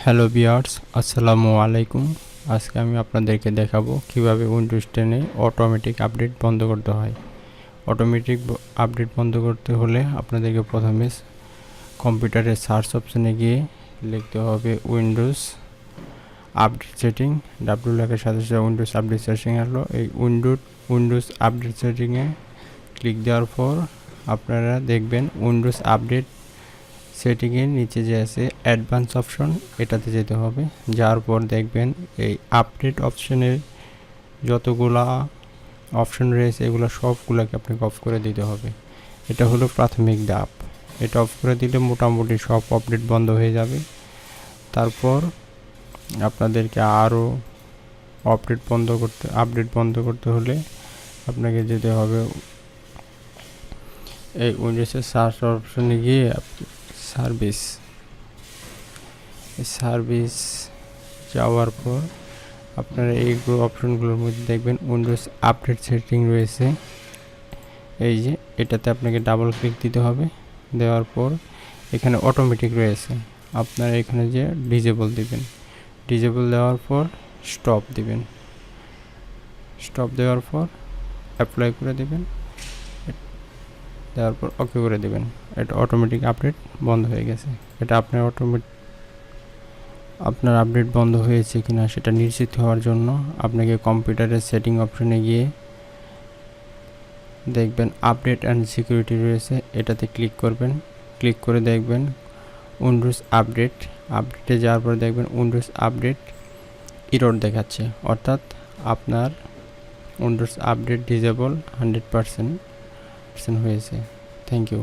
Hello viewers, আসসালামু আলাইকুম। আজকে আমি আপনাদেরকে দেখাবো কিভাবে উইন্ডোজ 10 এ অটোমেটিক আপডেট বন্ধ করতে হয়। অটোমেটিক আপডেট বন্ধ করতে হলে আপনাদেরকে প্রথমে কম্পিউটারের সার্চ অপশনে গিয়ে লিখতে হবে উইন্ডোজ আপডেট সেটিং। ডাব্লিউ লেখার সাথে সাথে উইন্ডোজ আপডেট সেটিং আসলো। এই উইন্ডোজ আপডেট সেটিংয়ে ক্লিক দেওয়ার পর আপনারা দেখবেন উইন্ডোজ আপডেট সেটিংয়ের নিচে যে আছে অ্যাডভান্স অপশন, এটাতে যেতে হবে। যাওয়ার পর দেখবেন এই আপডেট অপশনের যতগুলা অপশন রয়েছে এগুলো সবগুলোকে আপনাকে অফ করে দিতে হবে। এটা হলো প্রাথমিক ধাপ। এটা অফ করে দিলে মোটামুটি সব আপডেট বন্ধ হয়ে যাবে। তারপর আপনাদেরকে আরও আপডেট বন্ধ করতে হলে আপনাকে যেতে হবে এই উইন্ডোজের সার্চ অপশনে গিয়ে সার্ভিস যাওয়ার পর আপনারা এই অপশনগুলোর মধ্যে দেখবেন উইন্ডোজ আপডেট সেটিং রয়েছে। এই যে এটাতে আপনাকে ডাবল ক্লিক দিতে হবে। দেওয়ার পর এখানে অটোমেটিক রয়েছে, আপনারা এখানে যে ডিজেবল দিবেন। ডিজেবল দেওয়ার পর স্টপ দিবেন। স্টপ দেওয়ার পর অ্যাপ্লাই করে দিবেন। দেওয়ার পর ওকে করে দেবেন। এটা অটোমেটিক আপডেট বন্ধ হয়ে গেছে। এটা আপনার আপডেট বন্ধ হয়েছে কিনা সেটা নিশ্চিত হওয়ার জন্য আপনাকে কম্পিউটারের সেটিং অপশনে গিয়ে দেখবেন আপডেট অ্যান্ড সিকিউরিটি রয়েছে, এটাতে ক্লিক করবেন। ক্লিক করে দেখবেন উইন্ডোজ আপডেটে যাওয়ার পরে দেখবেন উইন্ডোজ আপডেট ইরর দেখাচ্ছে, অর্থাৎ আপনার উইন্ডোজ আপডেট ডিজেবল 100% হয়েছে। Thank you.